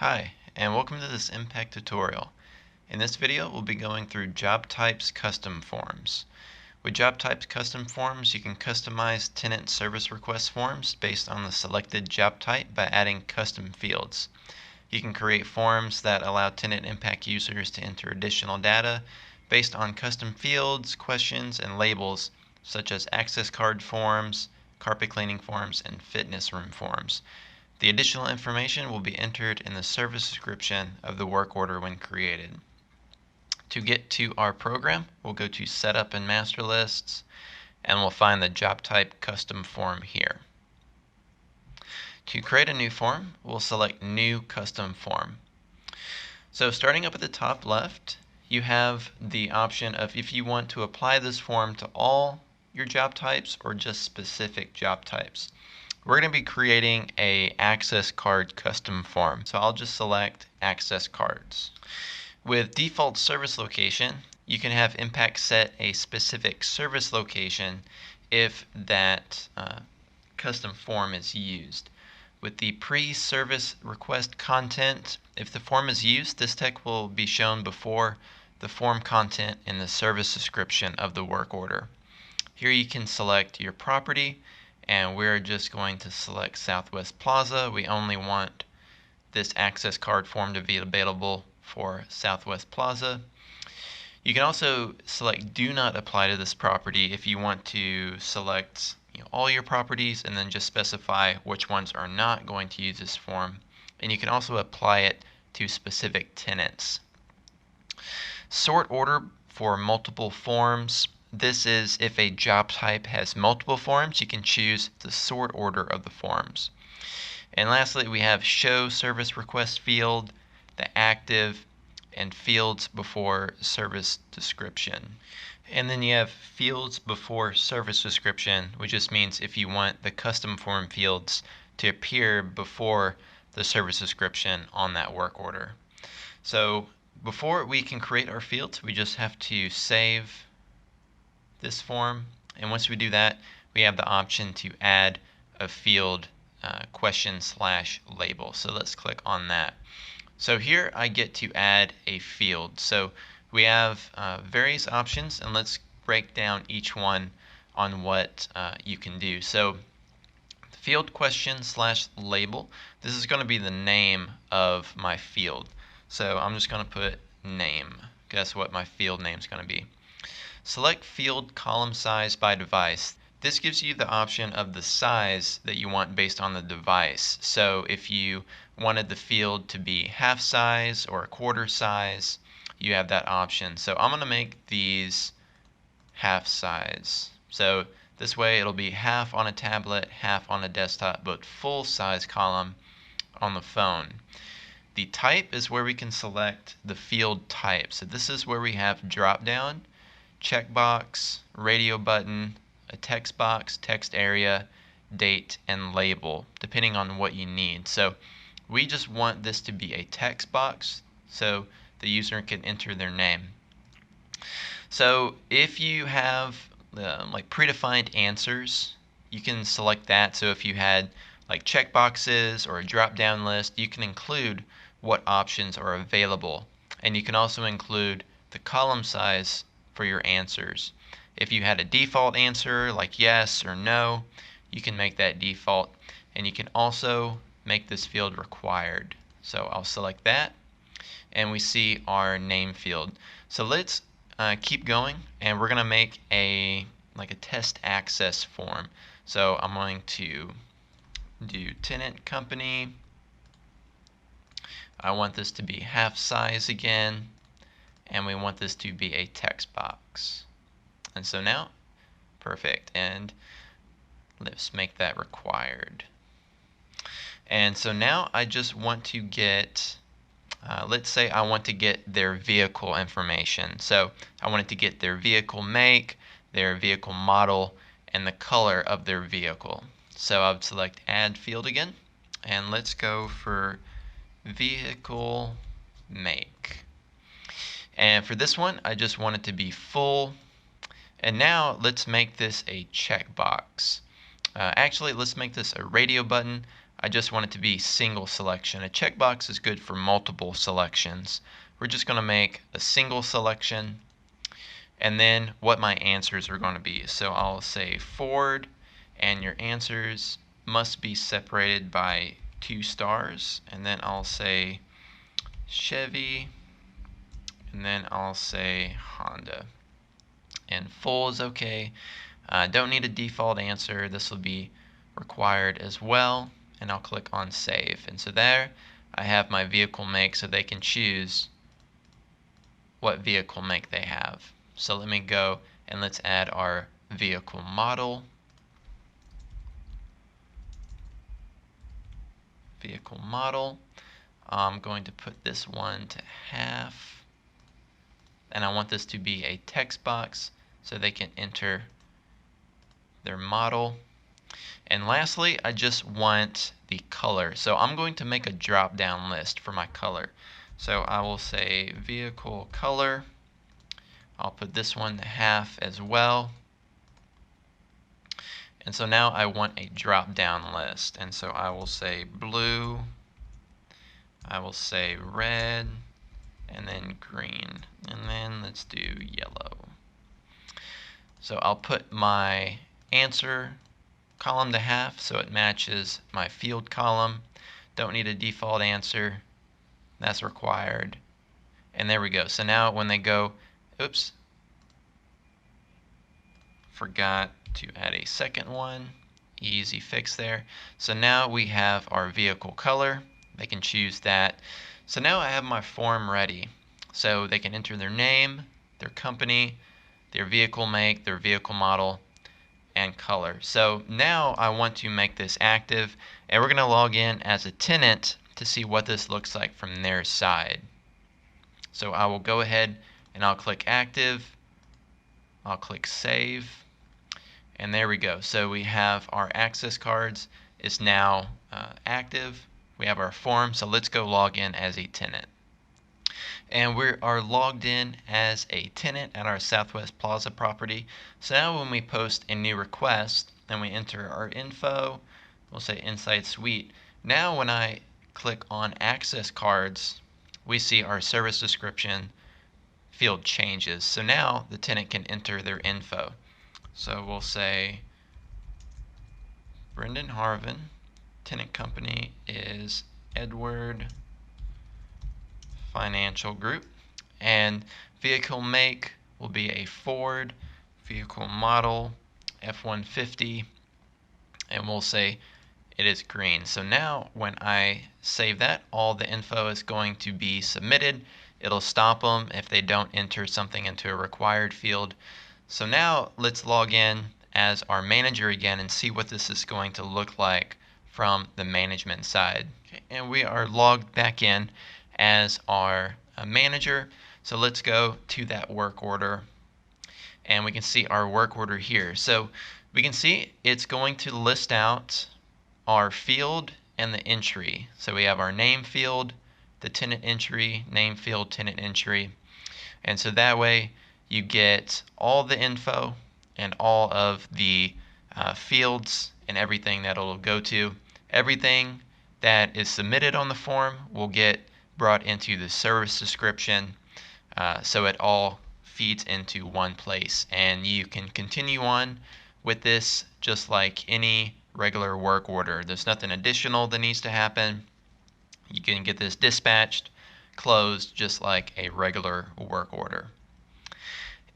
Hi, and welcome to this Impact tutorial. In this video, we'll be going through job types custom forms. With job types custom forms, you can customize tenant service request forms based on the selected job type by adding custom fields. You can create forms that allow tenant impact users to enter additional data based on custom fields, questions, and labels such as access card forms, carpet cleaning forms, and fitness room forms. The additional information will be entered in the service description of the work order when created. To get to our program, we'll go to Setup and Master Lists, and we'll find the job type custom form here. To create a new form, we'll select New Custom Form. So starting up at the top left, you have the option of if you want to apply this form to all your job types or just specific job types. We're going to be creating a access card custom form, so I'll just select access cards. With default service location, you can have Impact set a specific service location if that custom form is used. With the pre-service request content, if the form is used, this text will be shown before the form content in the service description of the work order. Here you can select your property, and we're just going to select Southwest Plaza. We only want this access card form to be available for Southwest Plaza. You can also select Do Not Apply to this property if you want to select all your properties and then just specify which ones are not going to use this form. And you can also apply it to specific tenants. Sort order for multiple forms. This is if a job type has multiple forms, you can choose the sort order of the forms. And lastly, we have Show Service Request field, the active, and fields before service description. And then you have fields before service description, which just means if you want the custom form fields to appear before the service description on that work order. So before we can create our fields, we just have to save this form, and once we do that, we have the option to add a field question/label. So let's click on that. So here I get to add a field. So we have various options, and let's break down each one on what you can do. So field question/label, this is going to be the name of my field. So I'm just going to put name. That's what my field name is going to be. Select field column size by device. This gives you the option of the size that you want based on the device. So if you wanted the field to be half size or a quarter size, you have that option. So I'm going to make these half size. So this way it'll be half on a tablet, half on a desktop, but full size column on the phone. The type is where we can select the field type. So this is where we have drop down, checkbox, radio button, a text box, text area, date, and label, depending on what you need. So we just want this to be a text box so the user can enter their name. So if you have like predefined answers, you can select that. So if you had like checkboxes or a drop-down list, you can include what options are available. And you can also include the column size for your answers. If you had a default answer like yes or no, you can make that default, and you can also make this field required. So I'll select that, and we see our name field. So let's keep going, and we're going to make a test access form. So I'm going to do tenant company. I want this to be half size again, and we want this to be a text box. And so now, perfect, and let's make that required. And so now I just want to get, let's say I want to get their vehicle information. So I wanted to get their vehicle make, their vehicle model, and the color of their vehicle. So I would select add field again, and let's go for vehicle make. And for this one, I just want it to be full. And now let's make this a checkbox. Actually, let's make this a radio button. I just want it to be single selection. A checkbox is good for multiple selections. We're just going to make a single selection, and then what my answers are going to be. So I'll say Ford, and your answers must be separated by 2 stars, and then I'll say Chevy, and then I'll say Honda. And full is okay. Don't need a default answer. This will be required as well, and I'll click on save. And so there I have my vehicle make, so they can choose what vehicle make they have. So let me go and let's add our vehicle model. Vehicle model. I'm going to put this one to half, and I want this to be a text box so they can enter their model. And lastly, I just want the color. So I'm going to make a drop down list for my color. So I will say vehicle color. I'll put this one to half as well. And so now I want a drop down list. And so I will say blue, I will say red, and then green. And then let's do yellow. So I'll put my answer column to half so it matches my field column. Don't need a default answer. That's required. And there we go. So now when they go, oops, forgot to add a second one. Easy fix there. So now we have our vehicle color. They can choose that. So now I have my form ready. So they can enter their name, their company, their vehicle make, their vehicle model, and color. So now I want to make this active, and we're going to log in as a tenant to see what this looks like from their side. So I will go ahead and I'll click active, I'll click save, and there we go. So we have our access cards is now active. We have our form, so let's go log in as a tenant. And we are logged in as a tenant at our Southwest Plaza property. So now when we post a new request and we enter our info, we'll say Inside Suite. Now when I click on access cards, we see our service description field changes. So now the tenant can enter their info. So we'll say Brendan Harvin, tenant company is Edward Financial Group, and vehicle make will be a Ford, vehicle model F-150, and we'll say it is green. So now when I save that, all the info is going to be submitted. It'll stop them if they don't enter something into a required field. So now let's log in as our manager again and see what this is going to look like from the management side. Okay, and we are logged back in as our manager. So let's go to that work order, and we can see our work order here. So we can see it's going to list out our field and the entry. So we have our name field, the tenant entry, name field, tenant entry. And so that way you get all the info and all of the fields and everything that it'll go to. Everything that is submitted on the form will get brought into the service description, so it all feeds into one place, and you can continue on with this just like any regular work order. There's nothing additional that needs to happen. You can get this dispatched, closed, just like a regular work order.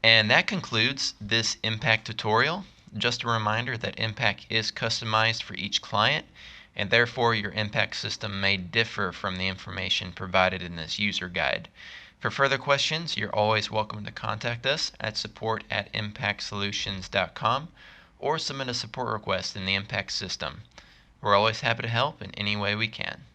And that concludes this Impact tutorial. Just a reminder that Impact is customized for each client, and therefore your Impact system may differ from the information provided in this user guide. For further questions, you're always welcome to contact us at support@impactsolutions.com or submit a support request in the Impact system. We're always happy to help in any way we can.